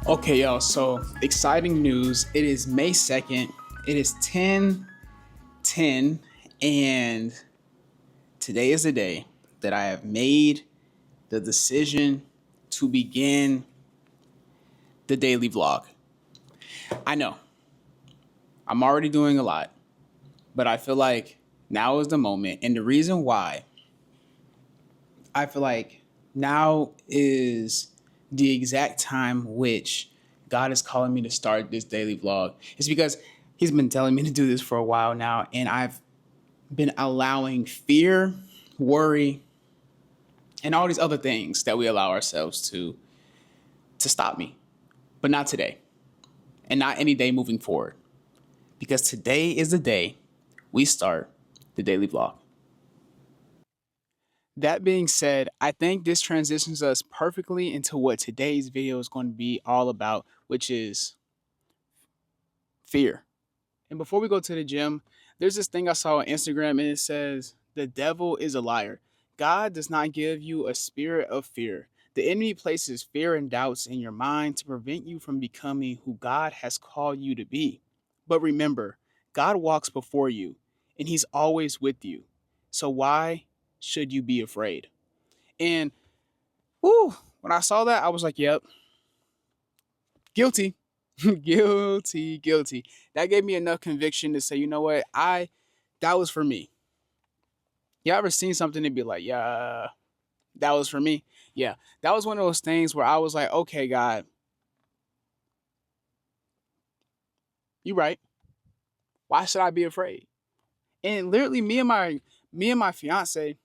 Okay, y'all, so exciting news. It is May 2nd. It is 10:10, and today is the day that I have made the decision to begin the daily vlog. I know I'm already doing a lot, but I feel like now is the moment. And the reason why I feel like now is the exact time which God is calling me to start this daily vlog is because He's been telling me to do this for a while now, and I've been allowing fear, worry, and all these other things that we allow ourselves to stop me. But not today, and not any day moving forward, because today is the day we start the daily vlog. That being said, I think this transitions us perfectly into what today's video is going to be all about, which is fear. And before we go to the gym, there's this thing I saw on Instagram and it says, "The devil is a liar. God does not give you a spirit of fear. The enemy places fear and doubts in your mind to prevent you from becoming who God has called you to be. But remember, God walks before you and He's always with you. So why should you be afraid?" And whew, when I saw that, I was like, yep, guilty. Guilty. That gave me enough conviction to say, you know what? That was for me. You ever seen something and be like, yeah, that was for me? Yeah. That was one of those things where I was like, okay, God, you right. Why should I be afraid? And literally me and my fiance,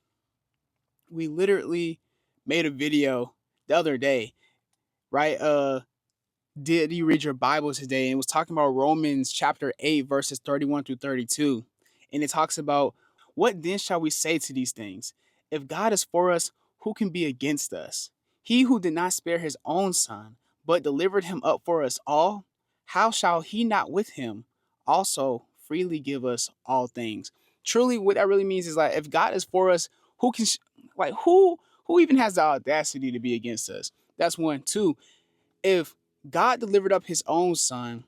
we literally made a video the other day, right? Did you read your Bible today? And it was talking about Romans chapter 8, verses 31 through 32. And it talks about, what then shall we say to these things? If God is for us, who can be against us? He who did not spare his own son, but delivered him up for us all, how shall he not with him also freely give us all things? Truly, what that really means is like, if God is for us, who can, like, who even has the audacity to be against us? That's one. Two, if God delivered up his own son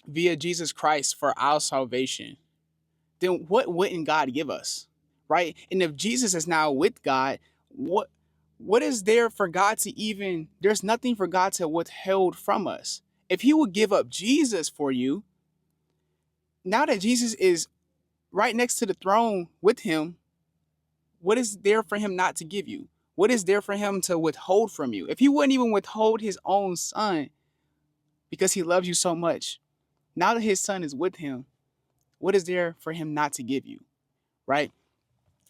via Jesus Christ for our salvation, then what wouldn't God give us? Right? And if Jesus is now with God, what is there for God to even, there's nothing for God to withhold from us. If he would give up Jesus for you, now that Jesus is right next to the throne with him, what is there for him not to give you? What is there for him to withhold from you? If he wouldn't even withhold his own son because he loves you so much, now that his son is with him, what is there for him not to give you? Right?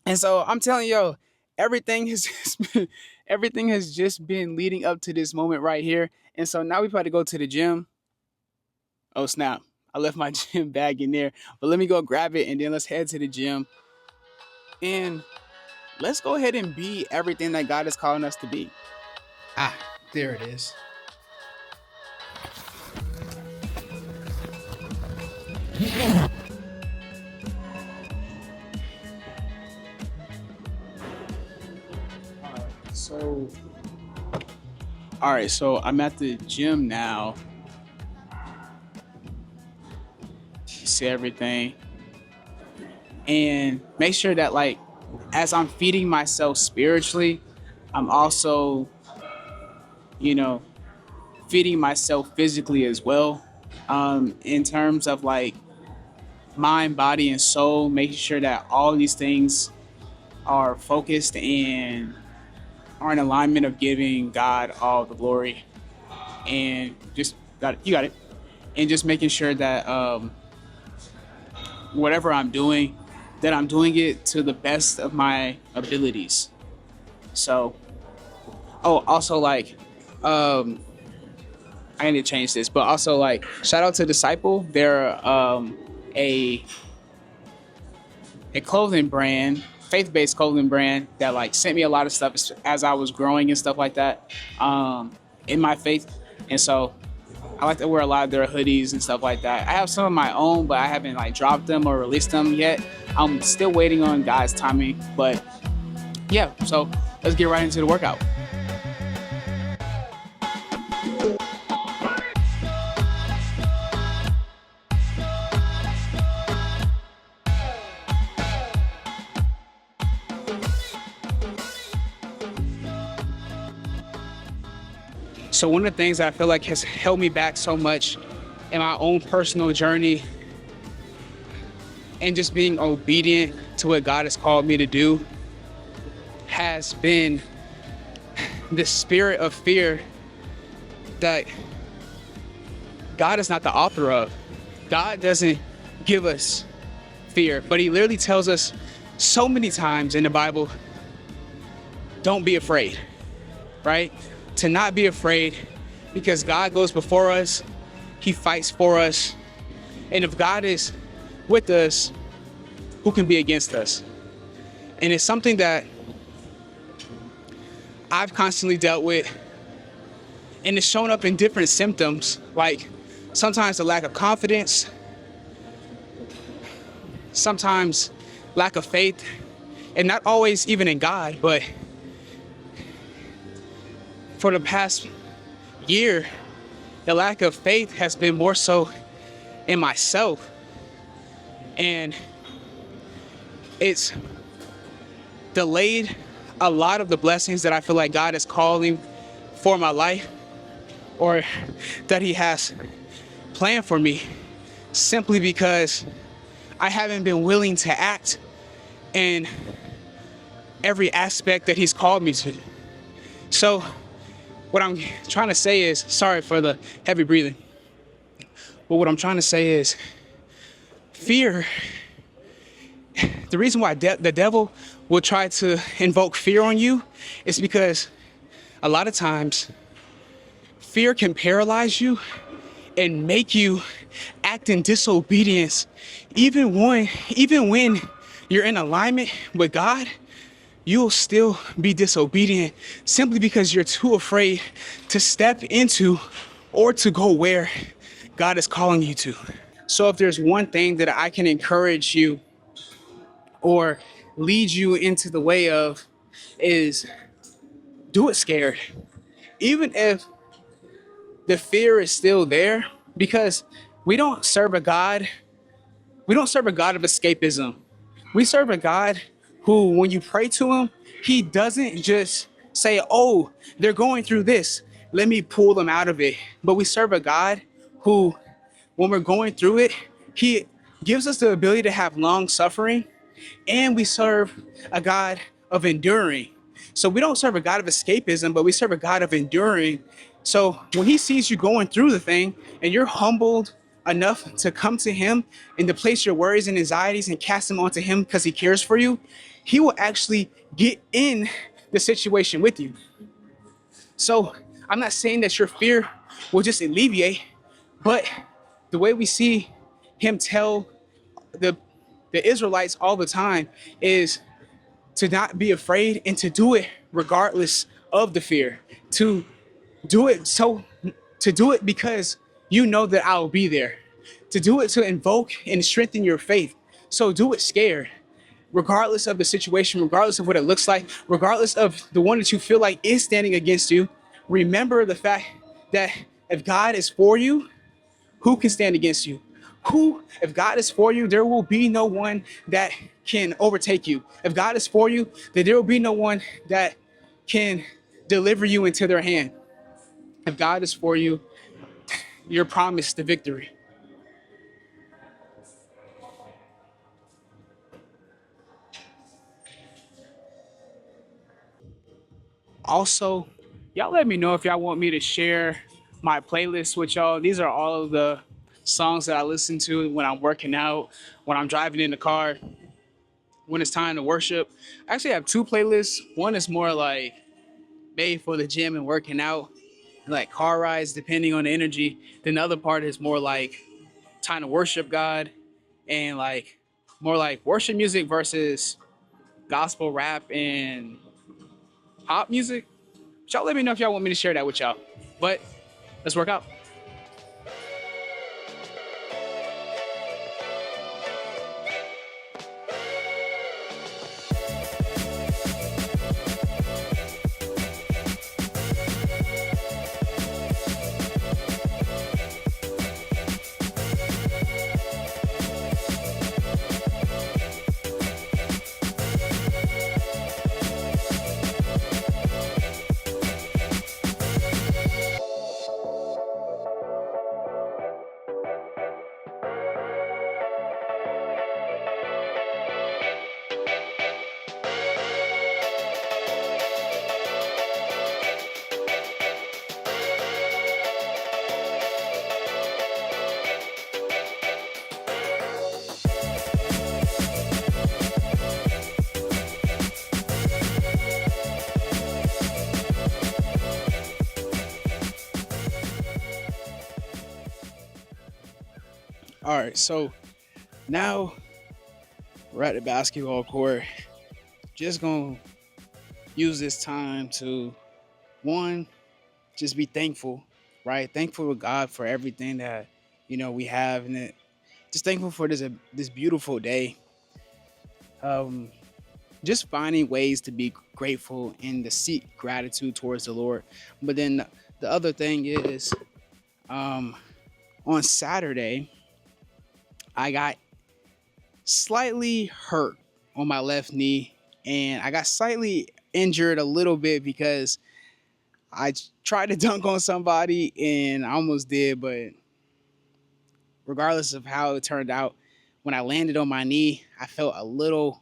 And so I'm telling you, everything has everything has just been leading up to this moment right here. And so now we about to go to the gym. Oh snap. I left my gym bag in there. But let me go grab it and then let's head to the gym. And let's go ahead and be everything that God is calling us to be. Ah, there it is. So, all right, so I'm at the gym now. You see everything. And make sure that, like, as I'm feeding myself spiritually, I'm also, you know, feeding myself physically as well. In terms of like mind, body, and soul, making sure that all these things are focused and are in alignment of giving God all the glory, and just got it. You got it. And just making sure that whatever I'm doing, that I'm doing it to the best of my abilities. So, oh, also like, I need to change this, but also like, shout out to Disciple. They're a clothing brand, faith-based clothing brand that like sent me a lot of stuff as I was growing and stuff like that in my faith. And so I like to wear a lot of their hoodies and stuff like that. I have some of my own, but I haven't like dropped them or released them yet. I'm still waiting on God's timing, but yeah, so let's get right into the workout. So one of the things that I feel like has held me back so much in my own personal journey and just being obedient to what God has called me to do has been the spirit of fear that God is not the author of. God doesn't give us fear, but he literally tells us so many times in the Bible, don't be afraid, right? To not be afraid, because God goes before us, he fights for us, and if God is with us, who can be against us? And it's something that I've constantly dealt with, and it's shown up in different symptoms, like sometimes a lack of confidence, sometimes lack of faith, and not always even in God, but for the past year, the lack of faith has been more so in myself, and it's delayed a lot of the blessings that I feel like God is calling for my life, or that he has planned for me, simply because I haven't been willing to act in every aspect that he's called me to. So what I'm trying to say is, sorry for the heavy breathing, but what I'm trying to say is fear. The reason why the devil will try to invoke fear on you is because a lot of times fear can paralyze you and make you act in disobedience, even when you're in alignment with God. You'll still be disobedient simply because you're too afraid to step into or to go where God is calling you to. So if there's one thing that I can encourage you or lead you into the way of, is do it scared. Even if the fear is still there, because we don't serve a God, we don't serve a God of escapism. We serve a God who, when you pray to him, he doesn't just say, oh, they're going through this, let me pull them out of it. But we serve a God who, when we're going through it, he gives us the ability to have long suffering, and we serve a God of enduring. So we don't serve a God of escapism, but we serve a God of enduring. So when he sees you going through the thing and you're humbled enough to come to him and to place your worries and anxieties and cast them onto him because he cares for you, he will actually get in the situation with you. So I'm not saying that your fear will just alleviate, but the way we see him tell the Israelites all the time is to not be afraid and to do it regardless of the fear. Do it so to do it because you know that I will be there. To do it to invoke and strengthen your faith. So do it scared, regardless of the situation, regardless of what it looks like, regardless of the one that you feel like is standing against you. Remember the fact that if God is for you, who can stand against you? If God is for you, there will be no one that can overtake you. If God is for you, then there will be no one that can deliver you into their hand. If God is for you, you're promised the victory. Also, y'all let me know if y'all want me to share my playlist with y'all. These are all of the songs that I listen to when I'm working out, when I'm driving in the car, when it's time to worship. I actually have two playlists. One is more like made for the gym and working out, like car rides, depending on the energy. Then the other part is more like time to worship God and like more like worship music versus gospel rap and pop music. Y'all let me know if y'all want me to share that with y'all. But let's work out. All right, so now we're at the basketball court. Just gonna use this time to, one, just be thankful, right? Thankful to God for everything that we have, and just thankful for this beautiful day. Um, just finding ways to be grateful and to seek gratitude towards the Lord. But then the other thing is, um, on Saturday, I got slightly hurt on my left knee, and I got slightly injured a little bit because I tried to dunk on somebody and I almost did, but regardless of how it turned out, when I landed on my knee, I felt a little,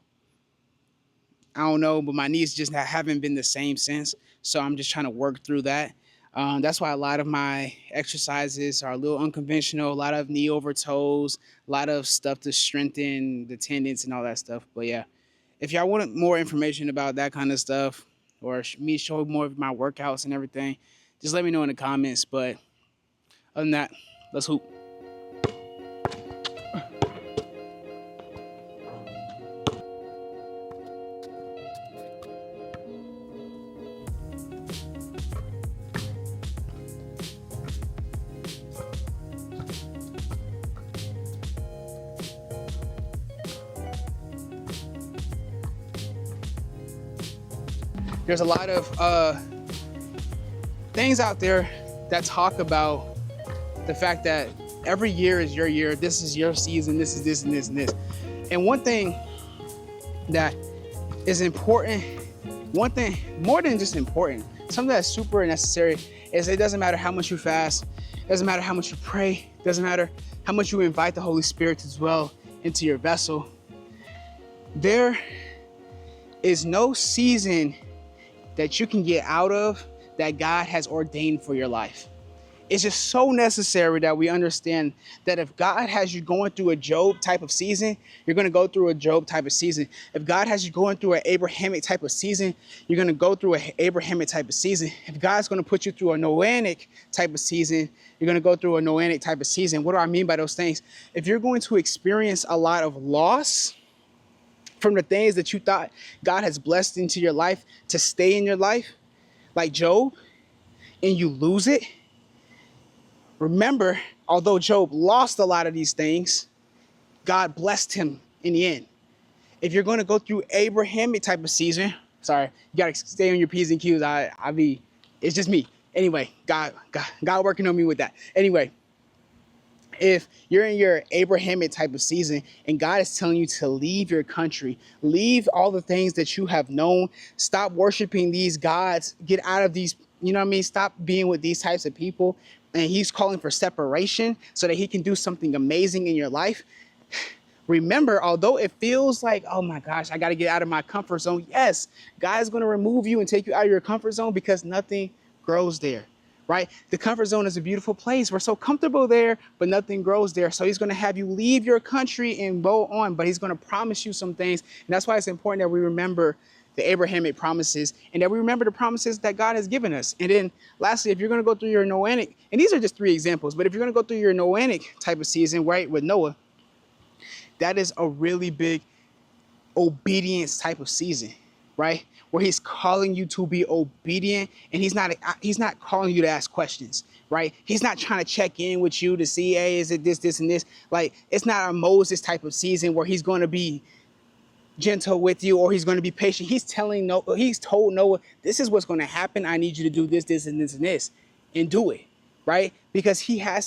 I don't know, but my knees just haven't been the same since. So I'm just trying to work through that. That's why a lot of my exercises are a little unconventional, a lot of knee over toes, a lot of stuff to strengthen the tendons and all that stuff. But yeah, if y'all want more information about that kind of stuff, or me show more of my workouts and everything, just let me know in the comments. But other than that, let's hoop. There's a lot of things out there that talk about the fact that every year is your year. This is your season. This is this and this and this. And one thing that is important, one thing more than just important, something that's super necessary, is it doesn't matter how much you fast, it doesn't matter how much you pray, it doesn't matter how much you invite the Holy Spirit to dwell into your vessel. There is no season that you can get out of that God has ordained for your life. It's just so necessary that we understand that if God has you going through a Job type of season, you're going to go through a Job type of season. If God has you going through an Abrahamic type of season, you're going to go through an Abrahamic type of season. If God's going to put you through a Noahic type of season, you're going to go through a Noahic type of season. What do I mean by those things? If you're going to experience a lot of loss from the things that you thought God has blessed into your life to stay in your life, like Job, and you lose it, remember, although Job lost a lot of these things, God blessed him in the end. If you're going to go through Abrahamic type of season, sorry, you got to stay on your P's and Q's. It's just me. Anyway, God working on me with that. Anyway, if you're in your Abrahamic type of season and God is telling you to leave your country, leave all the things that you have known, stop worshiping these gods, get out of these, stop being with these types of people, and he's calling for separation so that he can do something amazing in your life. Remember, although it feels like, oh my gosh, I got to get out of my comfort zone. Yes, God is going to remove you and take you out of your comfort zone because nothing grows there. Right? The comfort zone is a beautiful place. We're so comfortable there, but nothing grows there. So he's going to have you leave your country and go on, but he's going to promise you some things. And that's why it's important that we remember the Abrahamic promises and that we remember the promises that God has given us. And then lastly, if you're going to go through your Noahic, and these are just 3 examples, but if you're going to go through your Noahic type of season, right, with Noah, that is a really big obedience type of season, right? Where he's calling you to be obedient, and he's not calling you to ask questions, right? He's not trying to check in with you to see, hey, is it this, and this? Like, it's not a Moses type of season where he's going to be gentle with you or he's going to be patient. He's told Noah, this is what's going to happen. I need you to do this, this, and this, and this, and do it, right? Because he has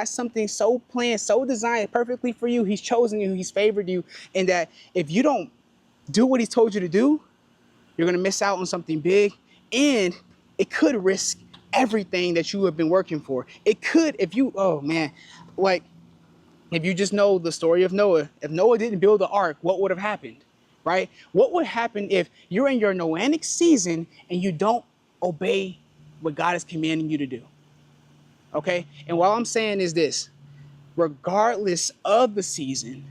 something so planned, so designed perfectly for you. He's chosen you, he's favored you, and that if you don't do what he's told you to do, you're going to miss out on something big, and it could risk everything that you have been working for. It could, if you just know the story of Noah, if Noah didn't build the ark, what would have happened, right? What would happen if you're in your Noahic season and you don't obey what God is commanding you to do? Okay? And what I'm saying is this, regardless of the season,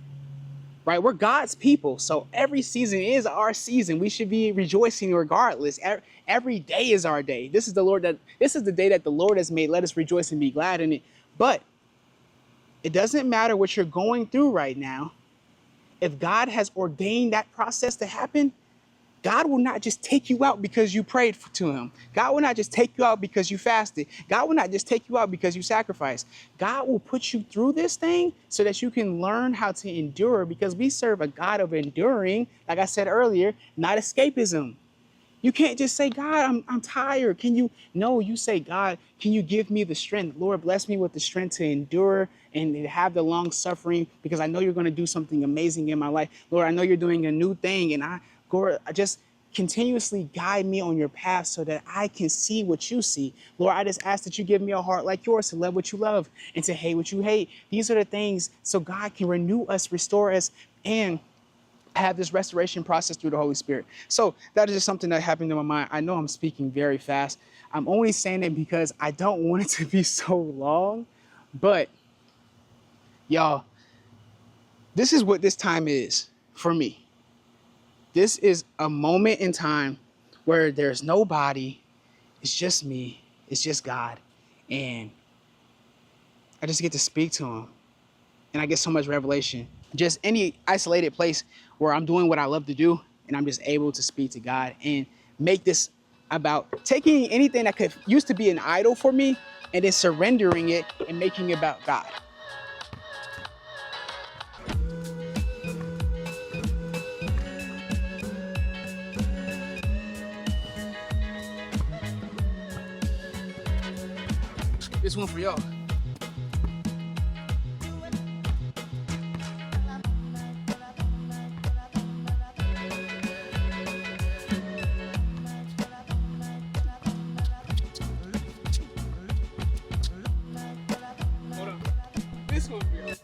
right? We're God's people, so every season is our season. We should be rejoicing regardless. Every day is our day. This is the day that the Lord has made. Let us rejoice and be glad in it. But It doesn't matter what you're going through right now. If God has ordained that process to happen, God will not just take you out because you prayed to him. God will not just take you out because you fasted. God will not just take you out because you sacrificed. God will put you through this thing so that you can learn how to endure, because we serve a God of enduring, like I said earlier, not escapism. You can't just say, God, I'm tired. Can you? No, you say, God, can you give me the strength? Lord, bless me with the strength to endure and to have the long suffering, because I know you're going to do something amazing in my life. Lord, I know you're doing a new thing. And Lord, I just continuously guide me on your path so that I can see what you see. Lord, I just ask that you give me a heart like yours to love what you love and to hate what you hate. These are the things so God can renew us, restore us, and have this restoration process through the Holy Spirit. So that is just something that happened in my mind. I know I'm speaking very fast. I'm only saying it because I don't want it to be so long. But y'all, this is what this time is for me. This is a moment in time where there's nobody. It's just me. It's just God. And I just get to speak to him. And I get so much revelation. Just any isolated place where I'm doing what I love to do, and I'm just able to speak to God and make this about taking anything that could used to be an idol for me and then surrendering it and making it about God. This one for y'all. Hold on. This one for y'all.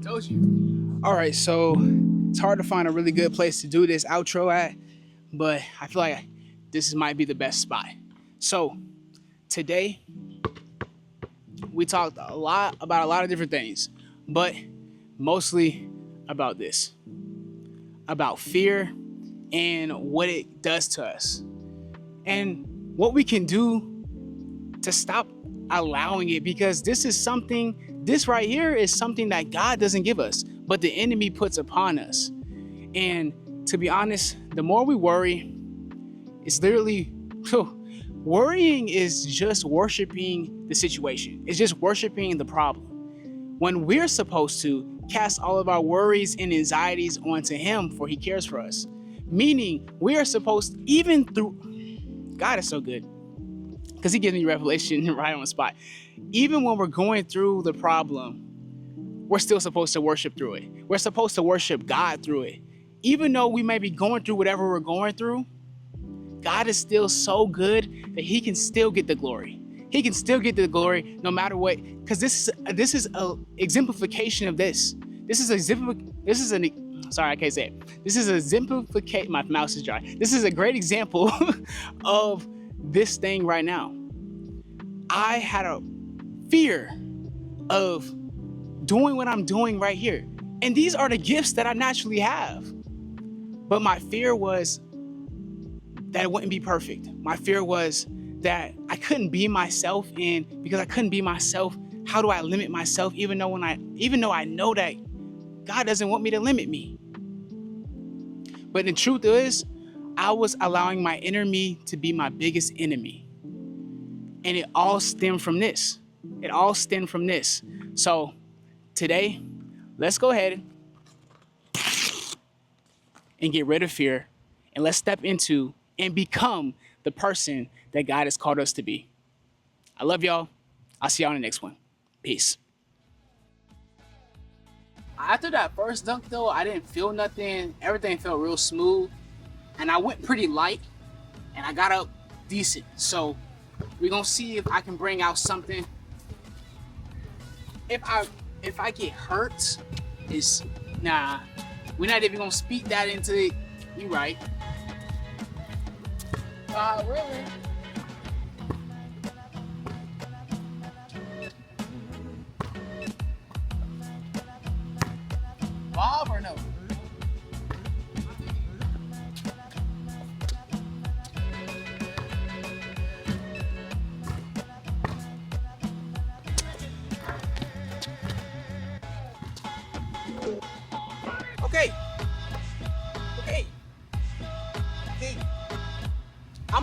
Told you. All right, so it's hard to find a really good place to do this outro at, but I feel like this might be the best spot. So today we talked a lot about a lot of different things, but mostly about this, about fear and what it does to us and what we can do to stop allowing it, because this right here is something that God doesn't give us, but the enemy puts upon us. And to be honest, the more we worry, it's literally, worrying is just worshiping the situation. It's just worshiping the problem. When we're supposed to cast all of our worries and anxieties onto him, for he cares for us. Meaning we are supposed, even through, God is so good, because he gives me revelation right on the spot. Even when we're going through the problem, we're still supposed to worship through it. We're supposed to worship God through it. Even though we may be going through whatever we're going through, God is still so good that he can still get the glory. He can still get the glory no matter what, because this is a exemplification of this. This is my mouse is dry. This is a great example of this thing right now. I had a fear of doing what I'm doing right here. And these are the gifts that I naturally have. But my fear was that it wouldn't be perfect. My fear was that I couldn't be myself, and because I couldn't be myself, how do I limit myself even though I know that God doesn't want me to limit me? But the truth is, I was allowing my inner me to be my biggest enemy. And it all stemmed from this. So today, let's go ahead and get rid of fear, and let's step into and become the person that God has called us to be. I love y'all. I'll see y'all in the next one. Peace. After that first dunk though, I didn't feel nothing. Everything felt real smooth. And I went pretty light and I got up decent. So we're gonna see if I can bring out something. If I get hurt, it's nah. We're not even gonna speak that into it. You right. Really?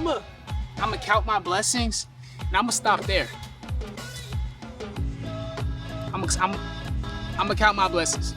I'm gonna count my blessings, and I'm gonna stop there. I'm gonna count my blessings.